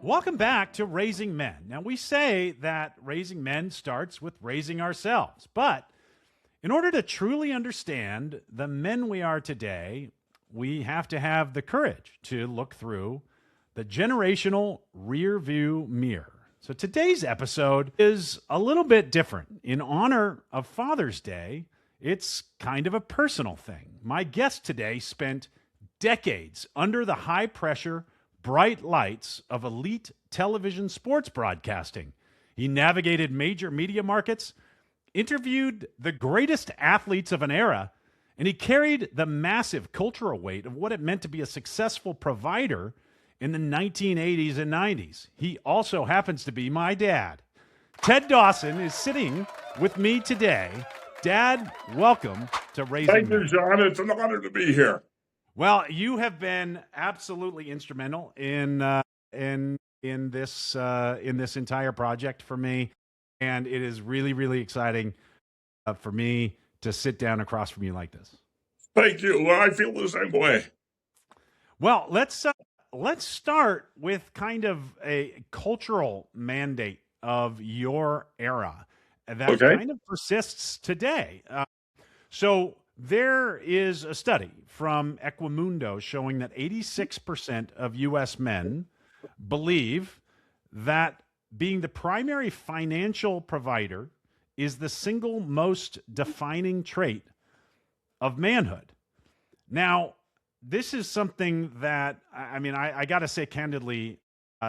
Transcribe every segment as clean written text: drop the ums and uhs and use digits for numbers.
Welcome back to Raising Men. Now, we say that raising men starts with raising ourselves, but in order to truly understand the men we are today, we have to have the courage to look through the generational rearview mirror. So today's episode is a little bit different. In honor of Father's Day, it's kind of a personal thing. My guest today spent decades under the high-pressure, bright lights of elite television sports broadcasting. He navigated major media markets, interviewed the greatest athletes of an era, and he carried the massive cultural weight of what it meant to be a successful provider in the 1980s and 90s. He also happens to be my dad. Ted Dawson is sitting with me today. Dad, welcome to Raising Thank Men. you, Shaun. It's an honor to be here. Well, you have been absolutely instrumental in this entire project for me, and it is really, really exciting for me to sit down across from you like this. Thank you. I feel the same way. Well, let's start with kind of a cultural mandate of your era that kind of persists today. So there is a study from Equimundo showing that 86% of U.S. men believe that being the primary financial provider is the single most defining trait of manhood. Now, this is something that, I got to say candidly,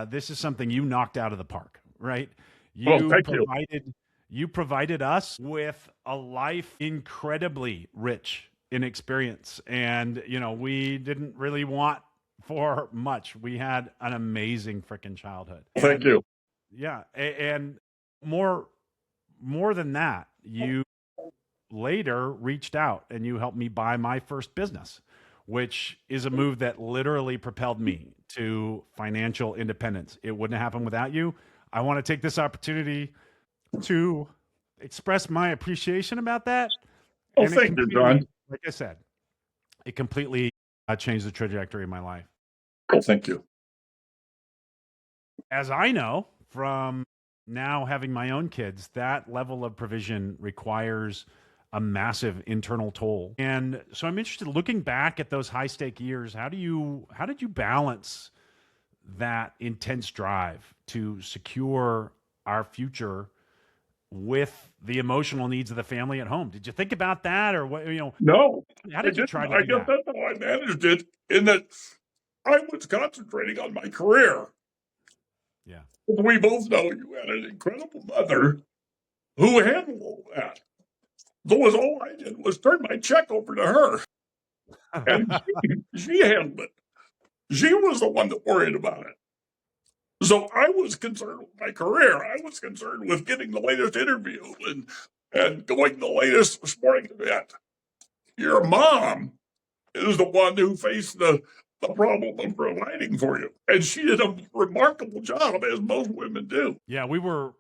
this is something you knocked out of the park, right? You provided us with a life incredibly rich in experience. And, we didn't really want for much. We had an amazing freaking childhood. Thank you. Yeah. And more than that, you later reached out and you helped me buy my first business, which is a move that literally propelled me to financial independence. It wouldn't happen without you. I want to take this opportunity to express my appreciation about that. Oh, thank you, John. Like I said, it completely changed the trajectory of my life. Oh, thank you. As I know from now having my own kids, that level of provision requires a massive internal toll. And so I'm interested, looking back at those high stake years, how did you balance that intense drive to secure our future with the emotional needs of the family at home? Did you think about that, or what? No, how did you try to do that? I guess that's how I managed it. In that I was concentrating on my career. Yeah, we both know you had an incredible mother who handled all that. So all I did was turn my check over to her, and she handled it. She was the one that worried about it. So I was concerned with my career. I was concerned with getting the latest interview and going the latest sporting event. Your mom is the one who faced the problem of providing for you. And she did a remarkable job, as most women do. Yeah, we were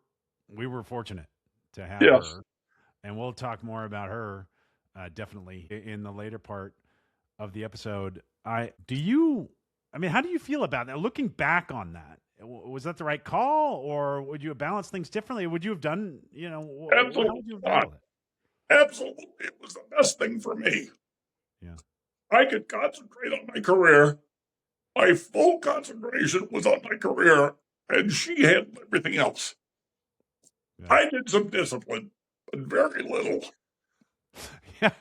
fortunate to have her. And we'll talk more about her definitely in the later part of the episode. How do you feel about that? Looking back on that, was that the right call, or would you have balanced things differently? Would you have done, Absolutely. how would you have handled it? Absolutely. It was the best thing for me. Yeah. I could concentrate on my career. My full concentration was on my career, and she handled everything else. Yeah. I did some discipline, but very little. Yeah.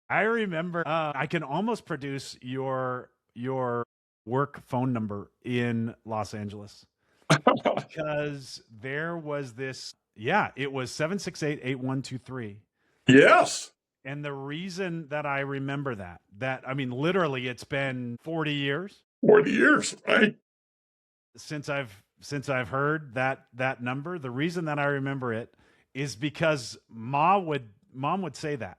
I remember, I can almost produce your work phone number in Los Angeles because there was this, it was 768-8123. Yes. And the reason that I remember that literally it's been 40 years. 40 years, right? Since I've heard that number. The reason that I remember it is because mom would say that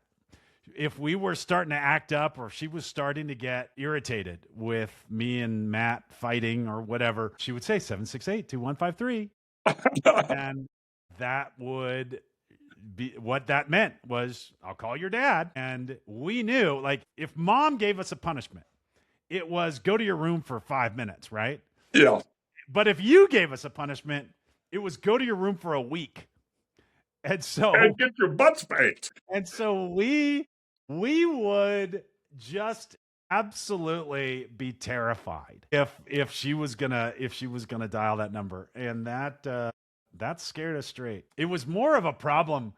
if we were starting to act up, or if she was starting to get irritated with me and Matt fighting or whatever, she would say 768-2153. And that would be what that meant was, I'll call your dad. And we knew, like, if mom gave us a punishment, it was go to your room for 5 minutes, right? Yeah. But if you gave us a punishment, it was go to your room for a week. And get your butt spanked. we would just absolutely be terrified if she was gonna dial that number. And that scared us straight. It was more of a problem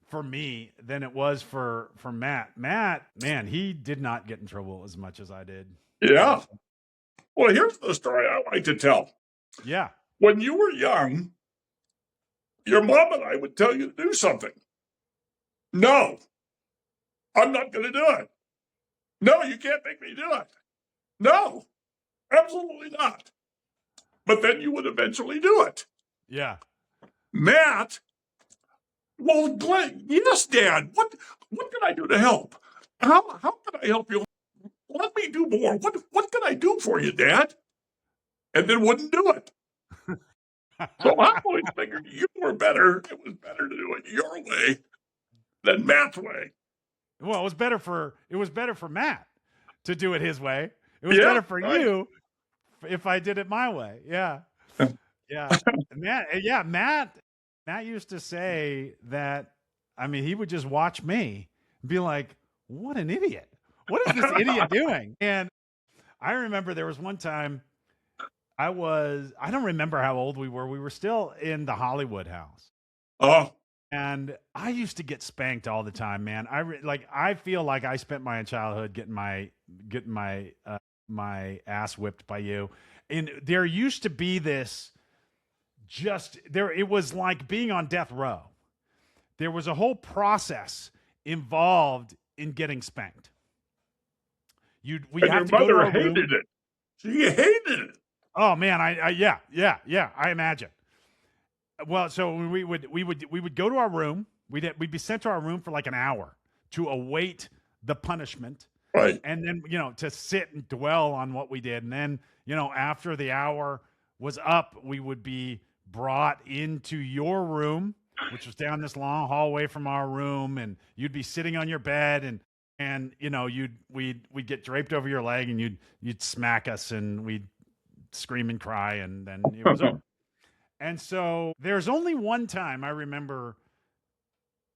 for me than it was for Matt. Matt, man, he did not get in trouble as much as I did. Yeah. Well, here's the story I like to tell. Yeah. When you were young, your mom and I would tell you to do something. No, I'm not going to do it. No, you can't make me do it. No, absolutely not. But then you would eventually do it. Yeah. Matt, well, Glenn, yes, Dad. What can I do to help? How can I help you? Let me do more. What can I do for you, Dad? And then wouldn't do it. So I always figured you were better. It was better to do it your way than Matt's way. Well, it was better for Matt to do it his way. It was better for you if I did it my way. Yeah. Yeah. Matt used to say that, I mean, he would just watch me and be like, what an idiot. What is this idiot doing? And I remember there was one time I don't remember how old we were. We were still in the Hollywood house. Oh. And I used to get spanked all the time, man. I feel like I spent my childhood getting my ass whipped by you. And there used to be this it was like being on death row. There was a whole process involved in getting spanked. We have to go to our room. Hated it. She hated it. Oh man, I imagine. Well, so we would go to our room. We'd be sent to our room for like an hour to await the punishment. Right. And then, to sit and dwell on what we did. And then, after the hour was up, we would be brought into your room, which was down this long hallway from our room, and you'd be sitting on your bed and we'd get draped over your leg and you'd smack us and we'd scream and cry and then it was over. And so there's only one time I remember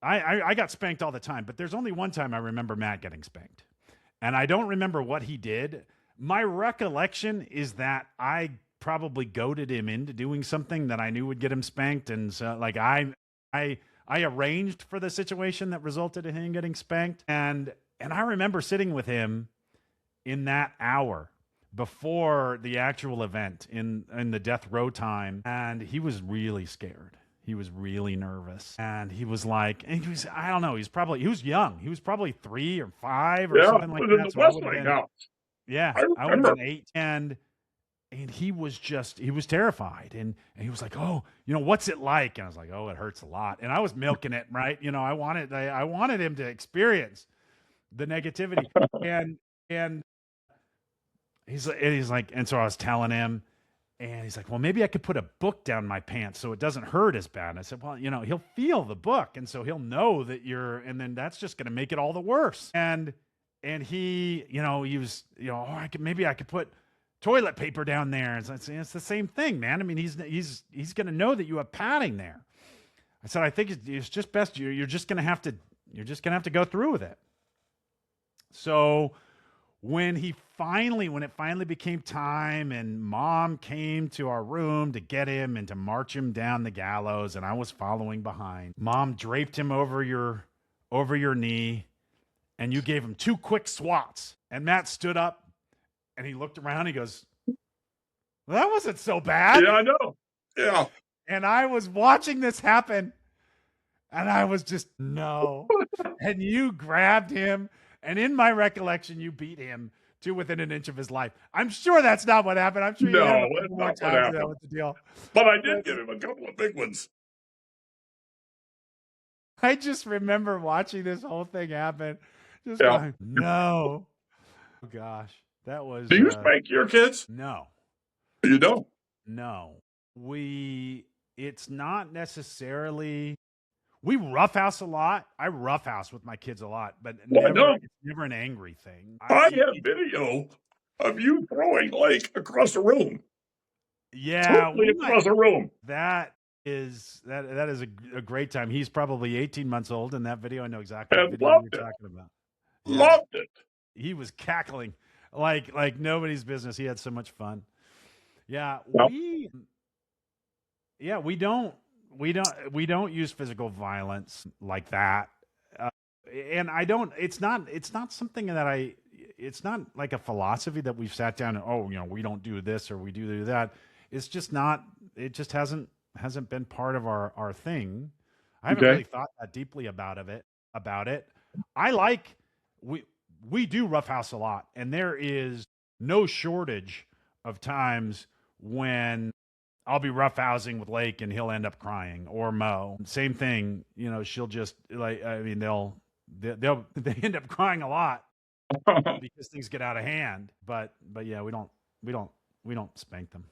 I got spanked all the time, but there's only one time I remember Matt getting spanked. And I don't remember what he did. My recollection is that I probably goaded him into doing something that I knew would get him spanked. And so like I arranged for the situation that resulted in him getting spanked. And I remember sitting with him in that hour before the actual event in the death row time. And he was really scared. He was really nervous. And he was like, I don't know, he was young. He was probably 3 or 5 or something like that. So I would have been, yeah, I would have been 8. And he was terrified. And he was like, oh, what's it like? And I was like, oh, it hurts a lot. And I was milking it, right? I wanted him to experience the negativity. and he's like, and so I was telling him, and he's like, well, maybe I could put a book down my pants so it doesn't hurt as bad. And I said, well, he'll feel the book. And so he'll know that and then that's just going to make it all the worse. And he, he was, maybe I could put toilet paper down there. And it's the same thing, man. I mean, he's going to know that you have padding there. I said, I think it's just best. You're just going to have to go through with it. So when it finally became time and Mom came to our room to get him and to march him down the gallows and I was following behind, Mom draped him over your knee and you gave him 2 quick swats. And Matt stood up and he looked around. He goes, well, that wasn't so bad. Yeah, I know. Yeah. And I was watching this happen and I was just, no. And you grabbed him. And in my recollection, you beat him to within an inch of his life. I'm sure that's not what happened. I'm sure you had him a couple more times. That was the deal. But I did give him a couple of big ones. I just remember watching this whole thing happen. Just going, no. Oh, gosh. That was... Do you spank your kids? No. You don't? No. It's not necessarily... We roughhouse a lot. I roughhouse with my kids a lot, but it's never an angry thing. I have video of you throwing Lake across the room. Yeah, totally we might. across the room. That is a great time. He's probably 18 months old in that video. I know exactly what And video you're loved it. talking about. Yeah, Loved it. he was cackling like nobody's business. He had so much fun. Yeah, Well, we don't use physical violence like that. Uh, and I don't it's not something that I it's not like a philosophy that we've sat down and we don't do this or we do that. It's just not it just hasn't been part of our thing. I haven't okay. really thought that deeply about it. I like we we do roughhouse a lot, and there is no shortage of times when I'll be roughhousing with Lake and he'll end up crying, or Mo. Same thing, she'll just like I mean they end up crying a lot because things get out of hand. But yeah, we don't we don't spank them.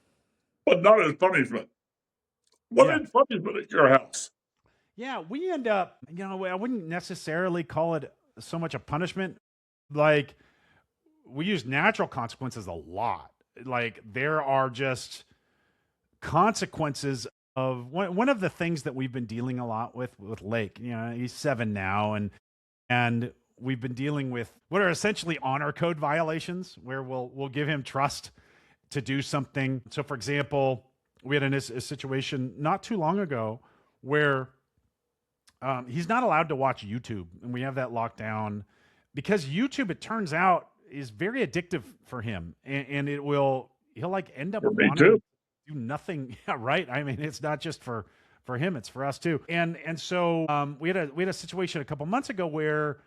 But not as punishment. What Yeah. is punishment at your house? Yeah, we end up, I wouldn't necessarily call it so much a punishment. Like we use natural consequences a lot. Like there are just consequences of one of the things that we've been dealing a lot with Lake. He's 7 now, and we've been dealing with what are essentially honor code violations, where we'll give him trust to do something. So, for example, we had a situation not too long ago where he's not allowed to watch YouTube, and we have that locked down because YouTube, it turns out, is very addictive for him, and he'll like end up For me wanting too. to do nothing. Yeah, right. I mean, it's not just for him; it's for us too. And so we had a situation a couple months ago where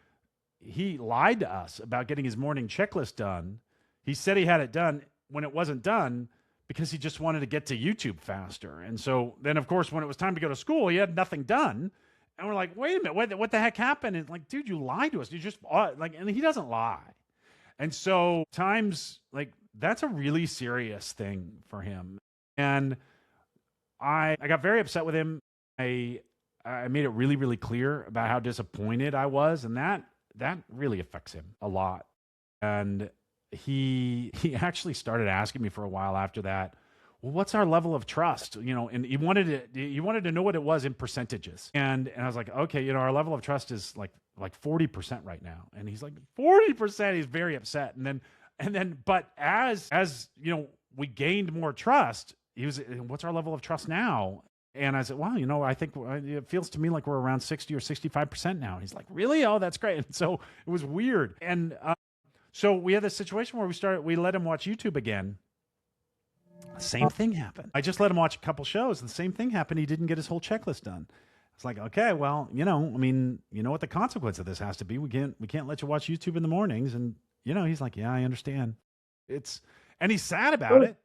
he lied to us about getting his morning checklist done. He said he had it done when it wasn't done because he just wanted to get to YouTube faster. And so then, of course, when it was time to go to school, he had nothing done. And we're like, wait a minute, what the heck happened? And like, dude, you lied to us. You just and he doesn't lie. And so times like that's a really serious thing for him. And I got very upset with him. I made it really, really clear about how disappointed I was, and that really affects him a lot. And he actually started asking me for a while after that, well, what's our level of trust? And he wanted to know what it was in percentages. And I was like, okay, our level of trust is like 40% right now. And he's like, 40%. He's very upset. But as we gained more trust, he was, what's our level of trust now? And I said, well, I think it feels to me like we're around 60 or 65% now. And he's like, really? Oh, that's great. And so it was weird. And so we had this situation where we let him watch YouTube again. Same thing happened. I just let him watch a couple shows, and the same thing happened. He didn't get his whole checklist done. It's like, okay, well, I mean, you know what the consequence of this has to be. We can't let you watch YouTube in the mornings. And he's like, yeah, I understand. And he's sad about it.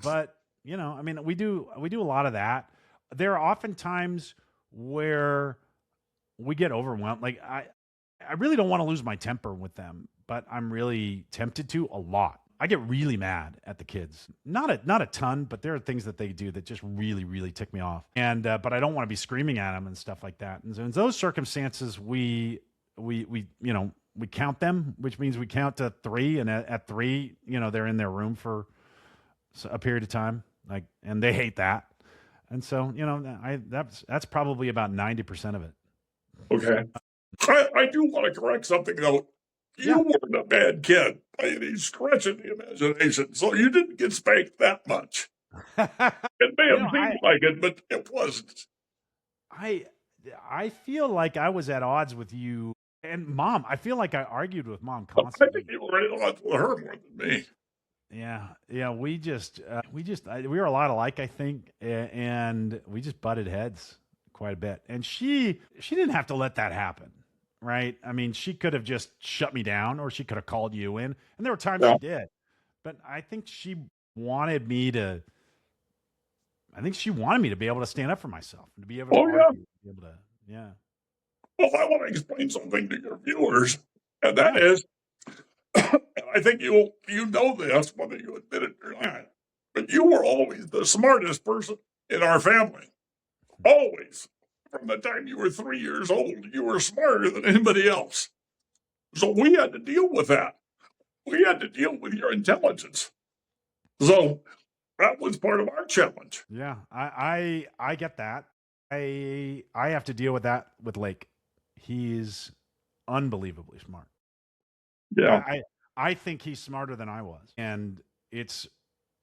But I mean, we do a lot of that. There are often times where we get overwhelmed. Like I really don't want to lose my temper with them, but I'm really tempted to a lot. I get really mad at the kids. Not a ton, but there are things that they do that just really, really tick me off. And but I don't want to be screaming at them and stuff like that. And so in those circumstances, we count them, which means we count to 3, and at 3, they're in their room for a period of time, like, and they hate that. And so that's probably about 90% of it. Okay. I do want to correct something though. You Yeah. weren't a bad kid by any stretch of the imagination, so you didn't get spanked that much. It may have seemed like it, but it wasn't. I feel like I was at odds with you and Mom. I feel like I argued with Mom I constantly. think you were at odds with her more than me. Yeah. We were a lot alike, I think, and we just butted heads quite a bit. And she didn't have to let that happen, right? I mean, she could have just shut me down, or she could have called you in, and there were times Yeah. she did. But I think she wanted me to. I think she wanted me to be able to stand up for myself and to be able to argue, to be able to, yeah. Well, I want to explain something to your viewers, and that Yeah. is, I think you know this, whether you admit it or not, but you were always the smartest person in our family. Always. From the time you were 3 years old, you were smarter than anybody else. So we had to deal with that. We had to deal with your intelligence. So that was part of our challenge. Yeah, I get that. I have to deal with that with Lake. He's unbelievably smart. I Yeah. I, I think he's smarter than I was, and it's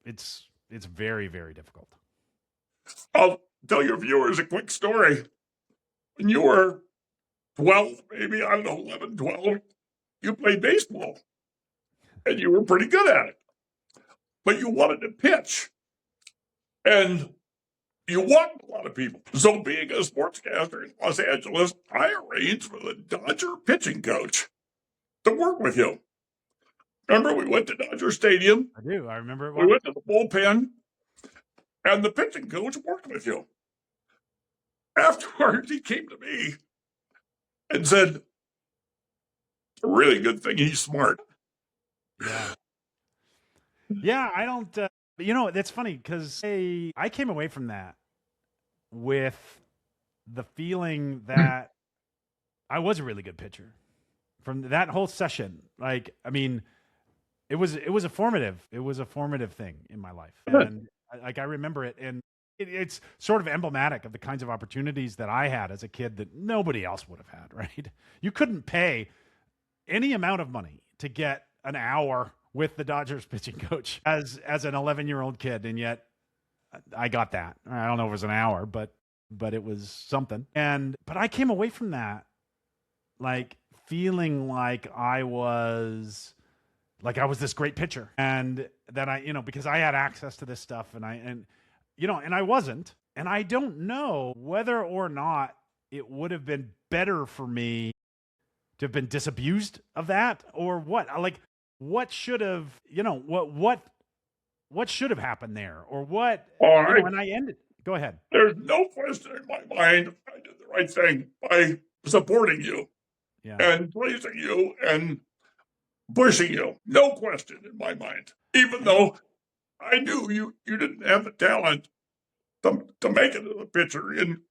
it's very very difficult. I'll tell your viewers a quick story. When you were 12, maybe, I don't know, 11, 12, you played baseball and you were pretty good at it, but you wanted to pitch and you walked a lot of people. So, being a sportscaster in Los Angeles, I arranged for the Dodger pitching coach to work with you. Remember, we went to Dodger Stadium, I do. I remember it we well. went to the bullpen, and the pitching coach worked with you. Afterwards, he came to me and said, "It's a really good thing he's smart." Yeah. Yeah, I don't. You know, that's funny because I came away from that with the feeling that I was a really good pitcher from that whole session. Like, I mean, it was a formative thing in my life, and I remember it, and it's sort of emblematic of the kinds of opportunities that I had as a kid that nobody else would have had. Right? You couldn't pay any amount of money to get an hour with the Dodgers pitching coach as an 11-year-old kid, and yet I got that. I don't know if it was an hour, but it was something. And but I came away from that like feeling like I was this great pitcher, and that because I had access to this stuff, and I wasn't, and I don't know whether or not it would have been better for me to have been disabused of that, or what. Like, what should have, what should have happened there, or what, All right. and I ended. Go ahead. There's no question in my mind I did the right thing by supporting you Yeah. and praising you and pushing you. No question in my mind. Even though I knew you didn't have the talent to make it as a pitcher in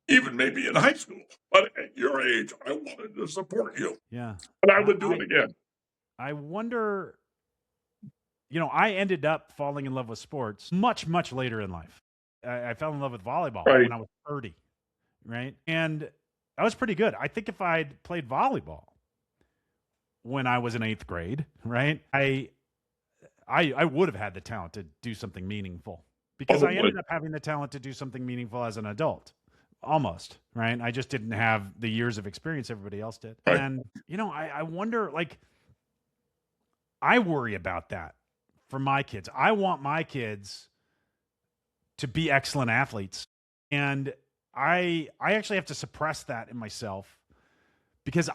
even maybe in high school. But at your age, I wanted to support you. Yeah. And I would do it again. I wonder, I ended up falling in love with sports much, much later in life. I fell in love with volleyball when I was 30, right? And I was pretty good. I think if I'd played volleyball when I was in 8th grade, right, I would have had the talent to do something meaningful, because I ended up having the talent to do something meaningful as an adult. Almost, right? I just didn't have the years of experience everybody else did. Right. And, I wonder, like, I worry about that for my kids. I want my kids to be excellent athletes. And I actually have to suppress that in myself, because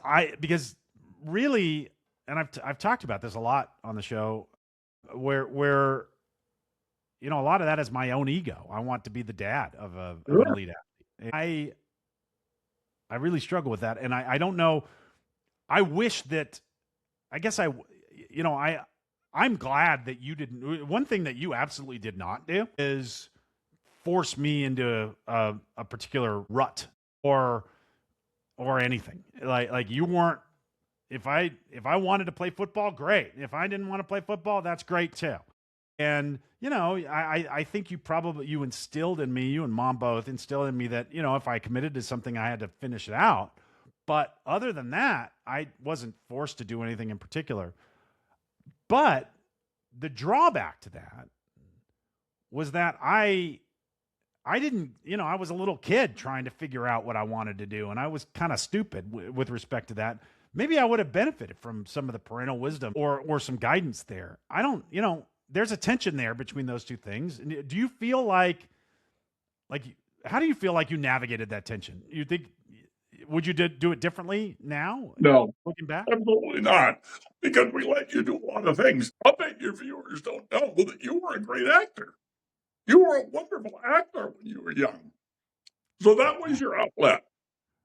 really, and I've talked about this a lot on the show, where a lot of that is my own ego. I want to be the dad of an elite athlete. I really struggle with that, and I don't know. I wish that. I guess I'm glad that you didn't. One thing that you absolutely did not do is force me into a particular rut or anything. Like you weren't. If I wanted to play football, great. If I didn't want to play football, that's great too. And I think you instilled in me, you and Mom both instilled in me that if I committed to something, I had to finish it out. But other than that, I wasn't forced to do anything in particular. But the drawback to that was that I didn't, I was a little kid trying to figure out what I wanted to do, and I was kind of stupid with respect to that. Maybe I would have benefited from some of the parental wisdom or some guidance there. I don't, there's a tension there between those two things. Do you feel like how do you feel like you navigated that tension? You think, would you do it differently now? No, looking back? absolutely not. Because we let you do a lot of things. I bet your viewers don't know that you were a great actor. You were a wonderful actor when you were young. So that was your outlet.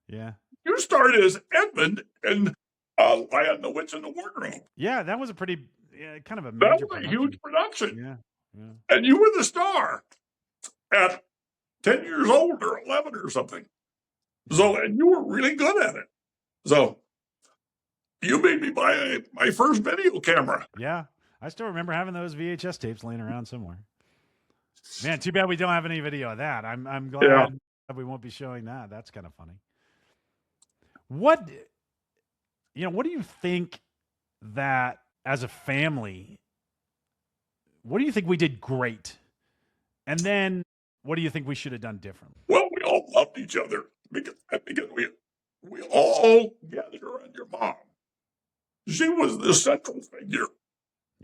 Yeah. You started as Edmund in Lion, the Witch, and the Wardrobe. Yeah, that was a pretty kind of a major That was a huge production. Yeah. And you were the star at 10 years old or 11 or something. So, and you were really good at it. So, you made me buy my first video camera. Yeah. I still remember having those VHS tapes laying around somewhere. Man, too bad we don't have any video of that. I'm Yeah. glad we won't be showing that. That's kind of funny. What what do you think that as a family, what do you think we did great? And then what do you think we should have done different? Well, we all loved each other because we all gathered around your mom. She was the central figure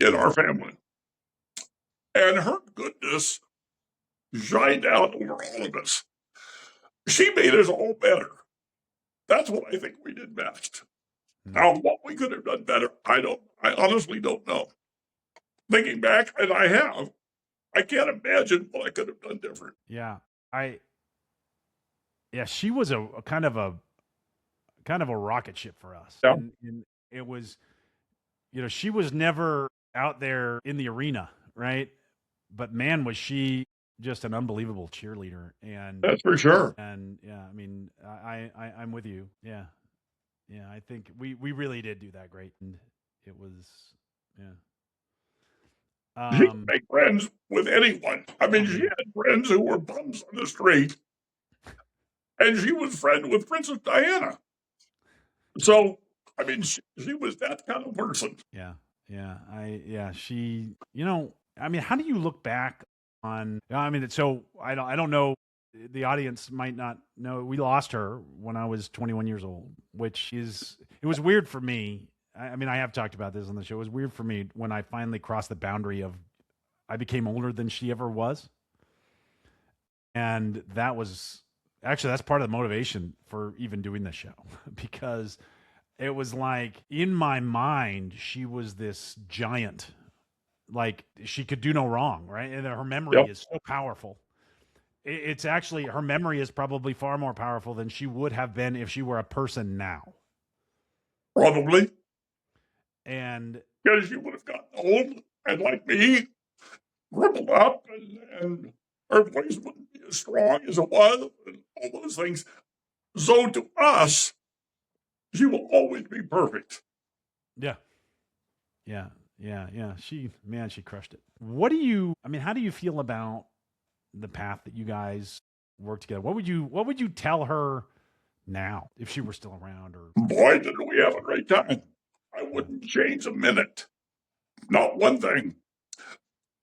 in our family. And her goodness shined out over all of us. She made us all better. That's what I think we did best. Now, what we could have done better, I honestly don't know. Thinking back, and I can't imagine what I could have done different. Yeah. She was a kind of a rocket ship for us. Yeah. And it was, she was never out there in the arena, right? But man, was she just an unbelievable cheerleader. And That's for sure. And yeah, I mean, I'm with you. Yeah. Yeah. I think we really did do that great. And it was, yeah. She could make friends with anyone. I mean, she had friends who were bums on the street, and she was friend with Princess Diana. So, I mean, she was that kind of person. Yeah. Yeah. She, I mean, how do you look back on, I mean, so I don't know. The audience might not know. We lost her when I was 21 years old, it was weird for me. I mean, I have talked about this on the show. It was weird for me when I finally crossed the boundary of I became older than she ever was. And that's part of the motivation for even doing this show because it was like in my mind, she was this giant, like she could do no wrong. Right. And her memory is so powerful. It's actually, her memory is probably far more powerful than she would have been if she were a person now. Probably. And because she would have gotten old and like me, crippled up, and her voice wouldn't be as strong as it was, and all those things. So to us, she will always be perfect. Yeah. She crushed it. How do you feel about the path that you guys work together? What would you tell her now if she were still around? Or boy, did we have a great time. I wouldn't change a minute. Not one thing.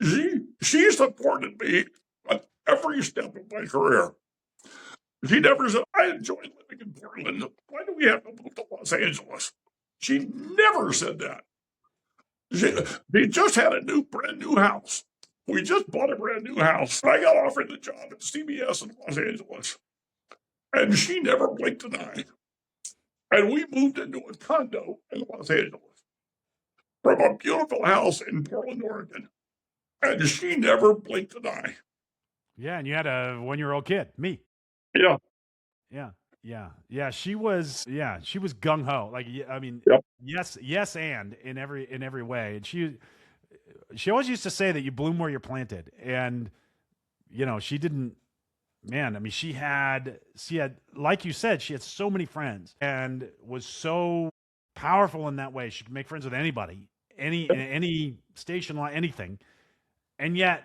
She supported me at every step of my career. She never said, I enjoyed living in Portland. Why do we have to move to Los Angeles? She never said that. She just had a brand new house. We just bought a brand new house. I got offered the job at CBS in Los Angeles. And she never blinked an eye. And we moved into a condo in Los Angeles from a beautiful house in Portland, Oregon. And she never blinked an eye. Yeah, and you had a 1-year-old kid, me. Yeah. She was gung ho. Like, I mean, yes, and in every way. And she always used to say that you bloom where you're planted. And she didn't. Man, I mean, she had, like you said, she had so many friends and was so powerful in that way. She could make friends with anybody, any station line, anything. And yet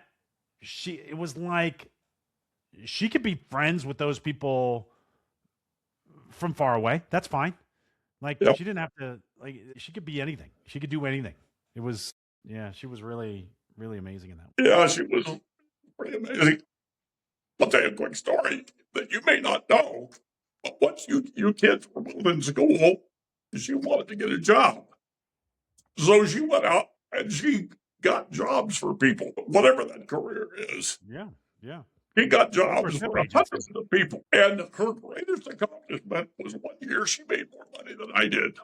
it was like she could be friends with those people from far away. That's fine. Like she didn't have to, like, she could be anything. She could do anything. It was, she was really, really amazing in that way. Yeah, she was pretty amazing. I'll tell you a quick story that you may not know. But once you kids were both in school, she wanted to get a job. So she went out and she got jobs for people, whatever that career is. Yeah. She got jobs for hundreds of people. And her greatest accomplishment was 1 year she made more money than I did.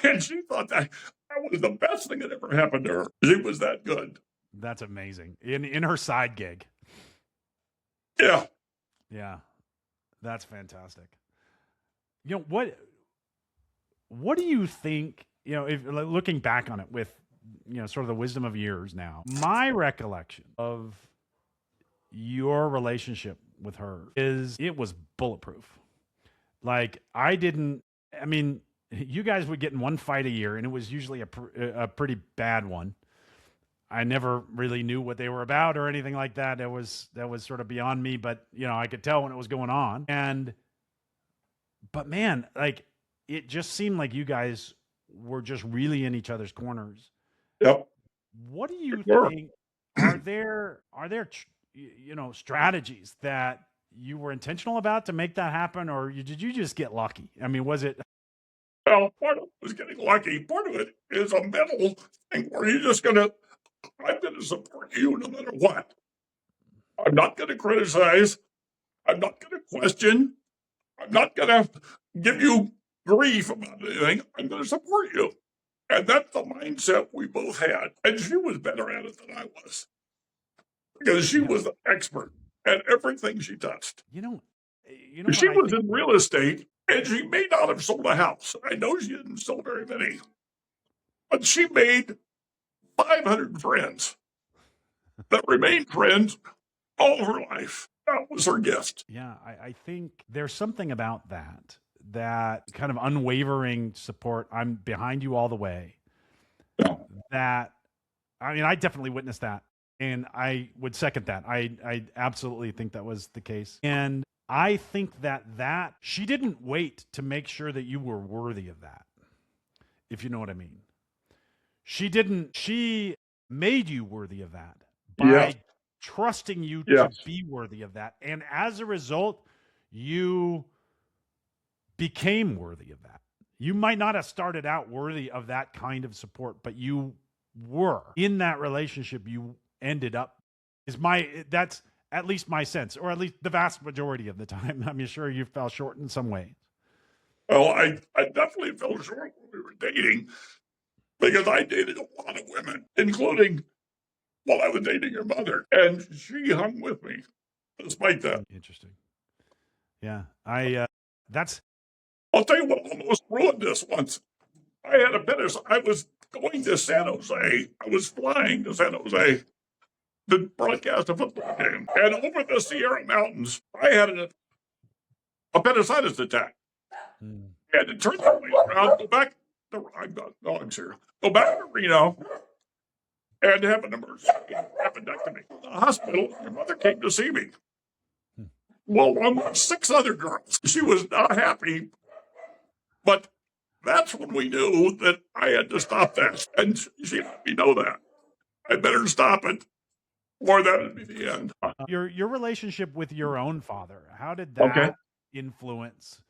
And she thought that was the best thing that ever happened to her. She was that good. That's amazing. In her side gig. Yeah. That's fantastic. What do you think, if looking back on it with, sort of the wisdom of years now, my recollection of your relationship with her is it was bulletproof. Like you guys would get in one fight a year and it was usually a pretty bad one. I never really knew what they were about or anything like that. That was sort of beyond me, but I could tell when it was going on. But man, like it just seemed like you guys were just really in each other's corners. Yep. What do you Sure. think are there strategies that you were intentional about to make that happen, or did you just get lucky? I mean, was it? Well, part of it was getting lucky. Part of it is a mental thing where I'm gonna support you no matter what. I'm not gonna criticize. I'm not gonna question. I'm not gonna give you grief about anything. I'm gonna support you. And that's the mindset we both had. And she was better at it than I was because she Yeah. was an expert at everything she touched. You know, what She I was think. in real estate and she may not have sold a house. I know she didn't sell very many, but she made 500 friends that remained friends all her life. That was her gift. Yeah, I think there's something about that kind of unwavering support. I'm behind you all the way. Yeah. That, I mean, I definitely witnessed that, and I would second that. I absolutely think that was the case, and I think that she didn't wait to make sure that you were worthy of that, if you know what I mean. She didn't. She made you worthy of that Yes. by trusting you to Yes. be worthy of that, and as a result, you became worthy of that. You might not have started out worthy of that kind of support, but you were in that relationship. You ended up that's at least my sense, or at least the vast majority of the time. I'm sure you fell short in some ways. Well, I definitely fell short when we were dating because I dated a lot of women, including while I was dating your mother, and she hung with me despite that. Interesting. Yeah, that's I'll tell you what almost ruined this once. I was going to San Jose. I was flying to San Jose to broadcast a football game. And over the Sierra Mountains, I had an appendicitis attack. And it turned the plane around, I've got dogs here, go back to Reno and have an emergency appendectomy. The hospital, your mother came to see me. Well, along with 6 other girls. She was not happy, but that's when we knew that I had to stop that. And she let me know that. I better stop it, or that would be the end. your relationship with your own father. How did Okay. that influence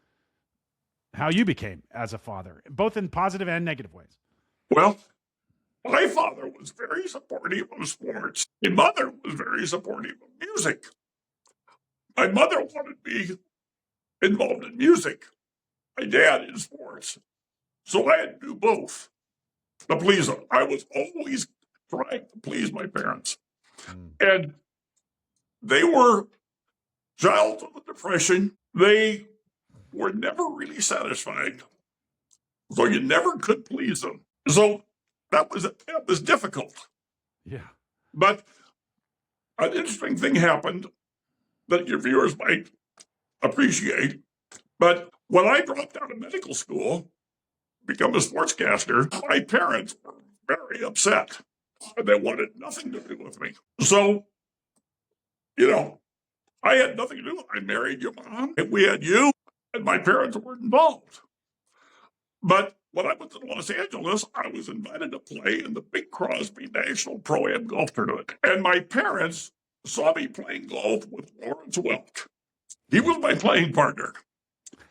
how you became as a father, both in positive and negative ways? Well, my father was very supportive of sports. My mother was very supportive of music. My mother wanted me involved in music. My dad in sports. So I had to do both to please them. I was always trying to please my parents. And they were childs of the Depression. They were never really satisfied. So you never could please them. So that was difficult. Yeah. But an interesting thing happened that your viewers might appreciate. But when I dropped out of medical school, become a sportscaster, my parents were very upset. And they wanted nothing to do with me. So, I had nothing to do with it. I married your mom, and we had you, and my parents weren't involved. But when I went to Los Angeles, I was invited to play in the Big Crosby National Pro-Am Golf Tournament. And my parents saw me playing golf with Lawrence Welk. He was my playing partner.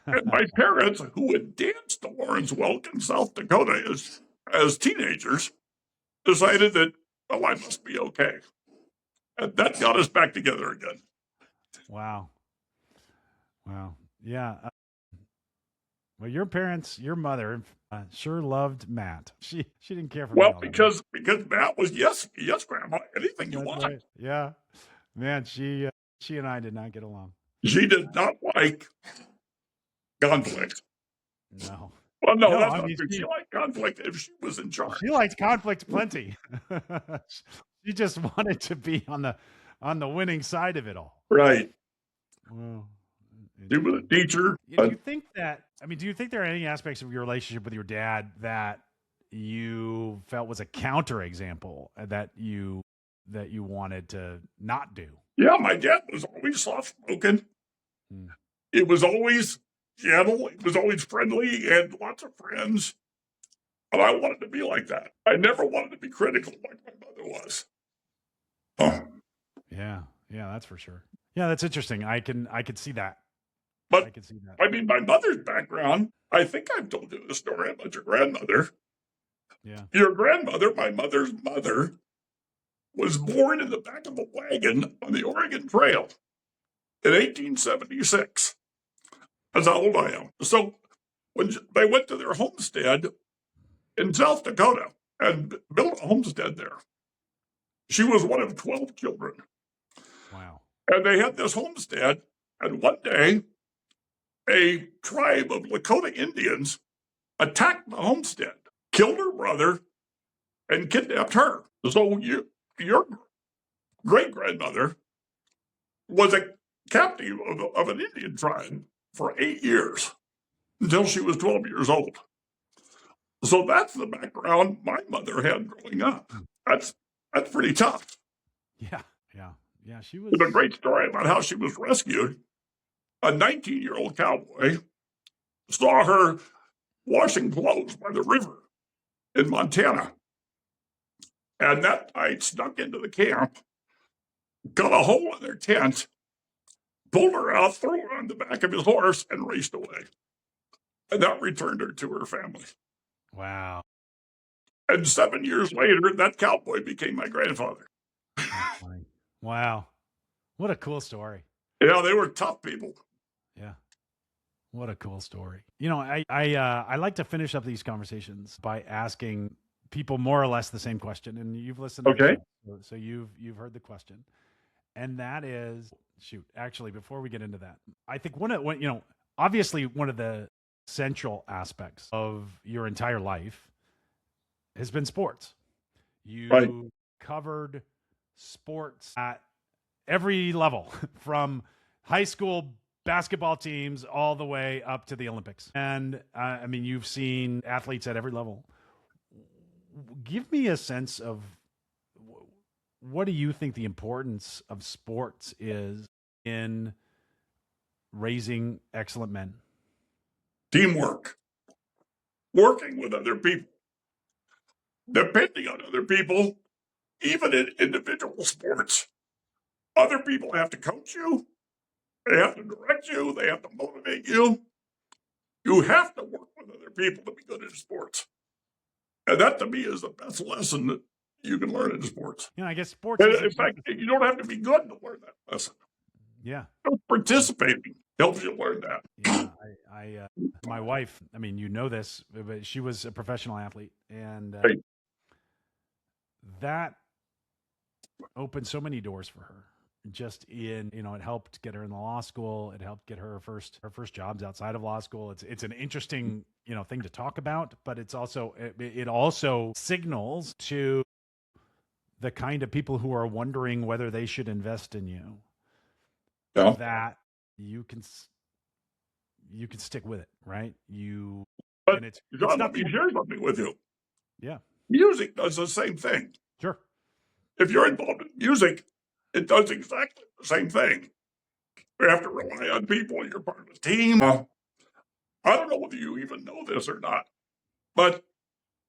And my parents, who had danced to Lawrence Welk in South Dakota as teenagers, decided that, I must be okay. And that got us back together again. Wow. Yeah. Well, your mother, sure loved Matt. She didn't care for me Well, all that much. because Matt was yes, Grandma, anything you That's want. right. Yeah. Man, she and I did not get along. She did not like conflict. No. Well, no, No, that's I not mean, true. She liked conflict if she was in charge. she liked conflict plenty. She just wanted to be on the winning side of it all. Right. Well, She was a teacher. do you think there are any aspects of your relationship with your dad that you felt was a counterexample that you wanted to not do? Yeah, my dad was always soft spoken. It was always gentle. It was always friendly. He had lots of friends. And I wanted to be like that. I never wanted to be critical like my mother was. Yeah, that's for sure. Yeah, that's interesting. I can see that. But I can see that. I mean, my mother's background, I think I've told you the story about your grandmother. Yeah. Your grandmother, my mother's mother, was born in the back of a wagon on the Oregon Trail in 1876. That's how old I am. So when they went to their homestead in South Dakota and built a homestead there, she was one of 12 children. Wow. And they had this homestead, and one day, a tribe of Lakota Indians attacked the homestead, killed her brother, and kidnapped her. So your great-grandmother was a captive of an Indian tribe for 8 years until she was 12 years old. So that's the background my mother had growing up. That's pretty tough. Yeah. She was. There's a great story about how she was rescued. A 19-year-old cowboy saw her washing clothes by the river in Montana. And that night snuck into the camp, got a hole in their tent, pulled her out, threw her on the back of his horse, and raced away. And that returned her to her family. Wow. And 7 years later, that cowboy became my grandfather. That's funny. Wow. What a cool story. Yeah, they were tough people. Yeah. What a cool story. You know, I like to finish up these conversations by asking people more or less the same question. And you've listened to the show, so you've heard the question. And that is, actually, before we get into that, I think obviously one of the central aspects of your entire life has been sports. You covered sports at every level, from high school basketball teams all the way up to the Olympics. And I mean, you've seen athletes at every level. Give me a sense of what do you think the importance of sports is in raising excellent men? Teamwork. Working with other people. Depending on other people, even in individual sports. Other people have to coach you. They have to direct you. They have to motivate you. You have to work with other people to be good at sports. And that, to me, is the best lesson that you can learn in sports. Yeah, I guess sports. In fact, you don't have to be good to learn that lesson. Yeah. Participating helps you learn that. Yeah, my wife, I mean, you know this, but she was a professional athlete, and that opened so many doors for her. Just it helped get her in the law school. It helped get her first jobs outside of law school. It's an interesting, thing to talk about, but it's also, it also signals to the kind of people who are wondering whether they should invest in you, that you can stick with it, right? But John, let me share something with you. Yeah. Music does the same thing. Sure. If you're involved in music, it does exactly the same thing. You have to rely on people. You're part of a team. I don't know whether you even know this or not, but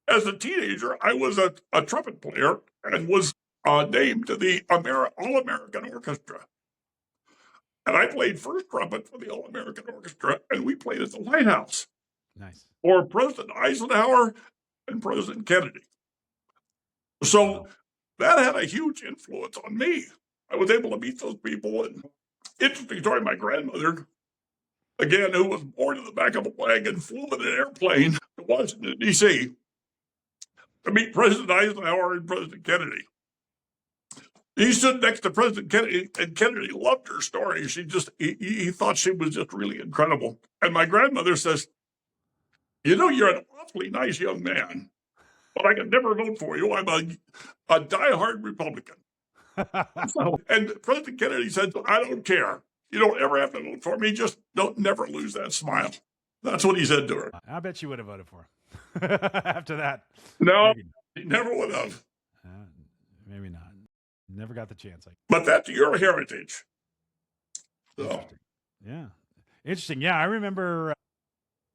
as a teenager, I was a trumpet player and was named to the All-American Orchestra. And I played first trumpet for the All-American Orchestra, and we played at the White House. Nice. For President Eisenhower and President Kennedy. So that had a huge influence on me. I was able to meet those people. And interesting story, my grandmother, again, who was born in the back of a wagon, flew in an airplane to Washington, D.C. to meet President Eisenhower and President Kennedy. He stood next to President Kennedy, and Kennedy loved her story. He thought she was just really incredible. And my grandmother says, you're an awfully nice young man, but I could never vote for you. I'm a diehard Republican. And President Kennedy said, I don't care. You don't ever have to vote for me. Just never lose that smile. That's what he said to her. I bet you would have voted for him. After that, No, maybe not. he never would have. Maybe not. Never got the chance. But that's your heritage. So, Interesting. Yeah. Interesting. Yeah, I remember.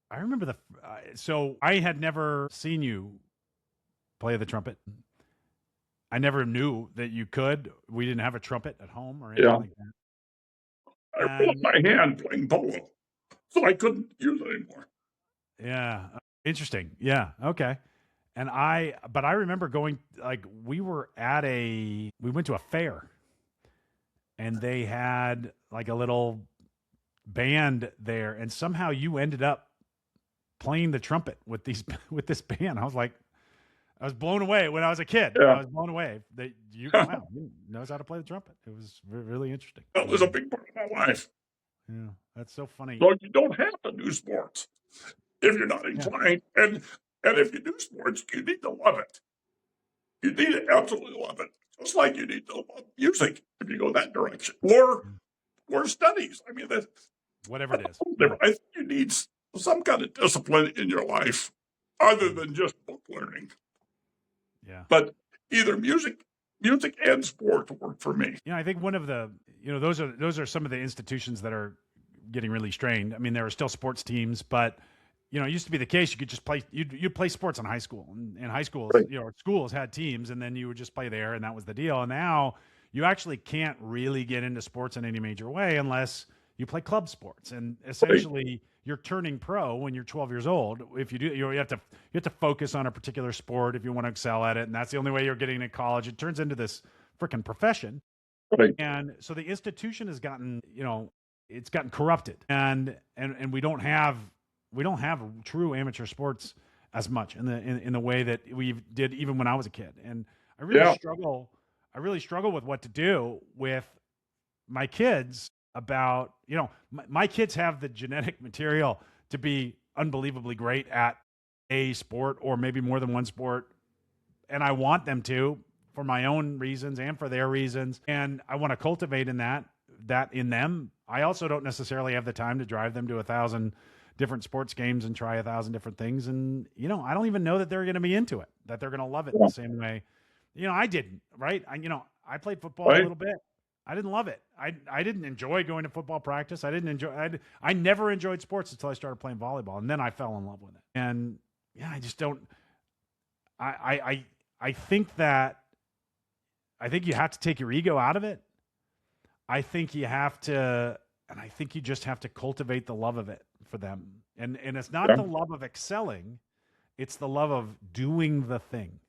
I remember the. So I had never seen you play the trumpet. I never knew that you could. We didn't have a trumpet at home or anything yeah, like that. I broke And my hand playing polo, so I couldn't use it anymore. yeah, interesting. Yeah. Okay. But I remember going, like, we went to a fair and they had like a little band there. And somehow you ended up playing the trumpet with with this band. I was blown away when I was a kid. I Yeah, was blown away that wow, you knows how to play the trumpet. It was really interesting. that was a big part of my life. Yeah. That's so funny. So you don't have to do sports if you're not Yeah. inclined, and if you do sports, you need to love it. You need to absolutely love it, just like you need to love music if you go that direction, or studies. I mean, Whatever it is. Yeah. I think you need some kind of discipline in your life other than just book learning. Yeah. But either music and sport work for me. Yeah, I think one of the those are some of the institutions that are getting really strained. I mean, there are still sports teams, but it used to be the case you could just play you'd play sports in high school. And high schools, Right. Schools had teams and then you would just play there and that was the deal. And now you actually can't really get into sports in any major way unless you play club sports. And essentially you're turning pro when you're 12 years old. If you do, you have to focus on a particular sport if you want to excel at it, and that's the only way you're getting into college. It turns into this freaking profession. Right. And so the institution has gotten, it's gotten corrupted, and we don't have true amateur sports as much in the way that we did even when I was a kid. And I really Yeah. struggle. I really struggle with what to do with my kids about, my kids have the genetic material to be unbelievably great at a sport or maybe more than one sport. And I want them to for my own reasons and for their reasons. And I want to cultivate that in them. I also don't necessarily have the time to drive them to 1,000 different sports games and try 1,000 different things. And, I don't even know that they're going to be into it, that they're going to love it Yeah. the same way. I didn't, right? I played football a Right. little bit. I didn't love it. I didn't enjoy going to football practice. I never enjoyed sports until I started playing volleyball, and then I fell in love with it. And yeah, I just don't. I think you have to take your ego out of it. I think you have to, and I think you just have to cultivate the love of it for them. And it's not Yeah. the love of excelling; it's the love of doing the thing.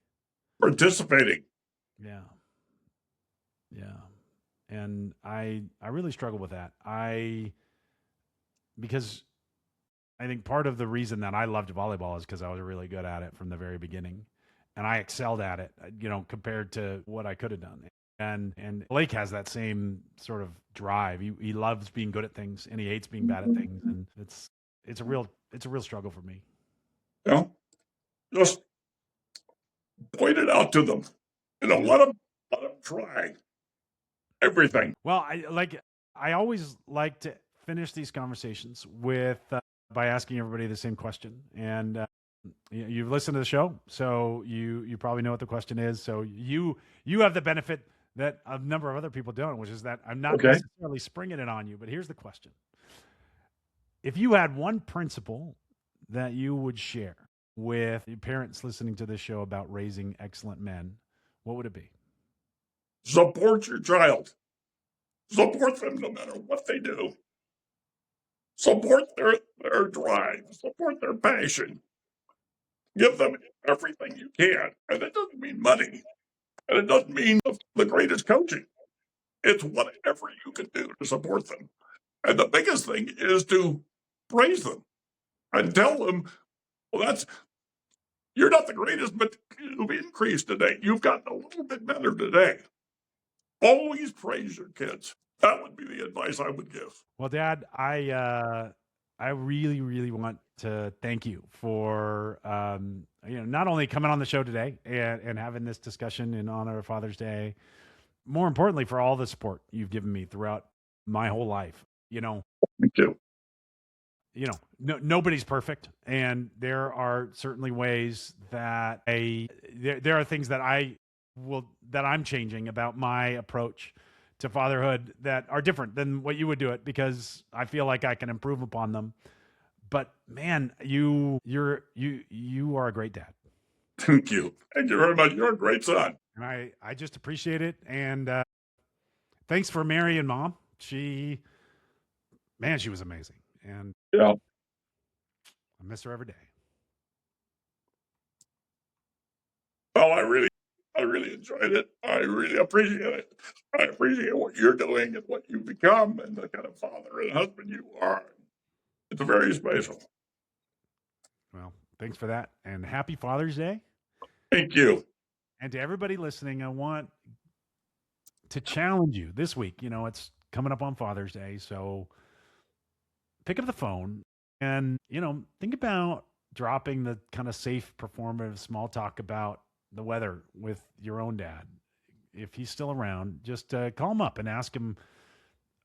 Participating. Yeah. Yeah. And I really struggle with that. Because I think part of the reason that I loved volleyball is because I was really good at it from the very beginning, and I excelled at it, compared to what I could have done. And Blake has that same sort of drive. He loves being good at things, and he hates being bad at things, and it's a real struggle for me. Yeah. Just point it out to them. Yeah. Let them try everything. Well, I always like to finish these conversations with by asking everybody the same question. And you've listened to the show, so you probably know what the question is. So you have the benefit that a number of other people don't, which is that I'm not Okay. necessarily springing it on you. But here's the question: if you had one principle that you would share with parents listening to this show about raising excellent men, what would it be? Support your child. Support them no matter what they do. Support their drive. Support their passion. Give them everything you can. And it doesn't mean money. And it doesn't mean the greatest coaching. It's whatever you can do to support them. And the biggest thing is to praise them and tell them, well, you're not the greatest, but you've increased today. You've gotten a little bit better today. Always praise your kids. That would be the advice I would give. Well, Dad, I really, really want to thank you for not only coming on the show today and having this discussion in honor of Father's Day, more importantly, for all the support you've given me throughout my whole life. Me too. nobody's perfect, and there are certainly ways that there are things that I'm changing about my approach to fatherhood that are different than what you would do it, because I feel like I can improve upon them. But man, you are a great dad. Thank you. Thank you very much. You're a great son. And I just appreciate it. And thanks for Mary and Mom. She was amazing. And Yeah. I miss her every day. Well, I really enjoyed it. I really appreciate it. I appreciate what you're doing and what you've become and the kind of father and husband you are. It's very special. Well, thanks for that. And happy Father's Day. Thank you. And to everybody listening, I want to challenge you this week. It's coming up on Father's Day. So pick up the phone and, think about dropping the kind of safe, performative small talk about the weather with your own dad. If he's still around, just call him up and ask him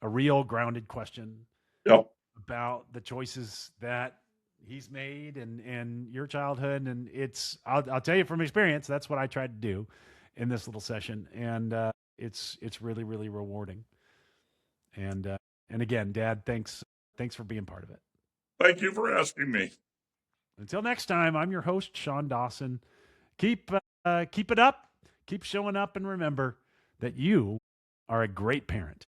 a real grounded question Yep. about the choices that he's made and your childhood. And I'll tell you from experience, that's what I tried to do in this little session. And it's really, really rewarding. And again, Dad, thanks for being part of it. Thank you for asking me. Until next time, I'm your host, Shaun Dawson. Keep it up, keep showing up, and remember that you are a great parent.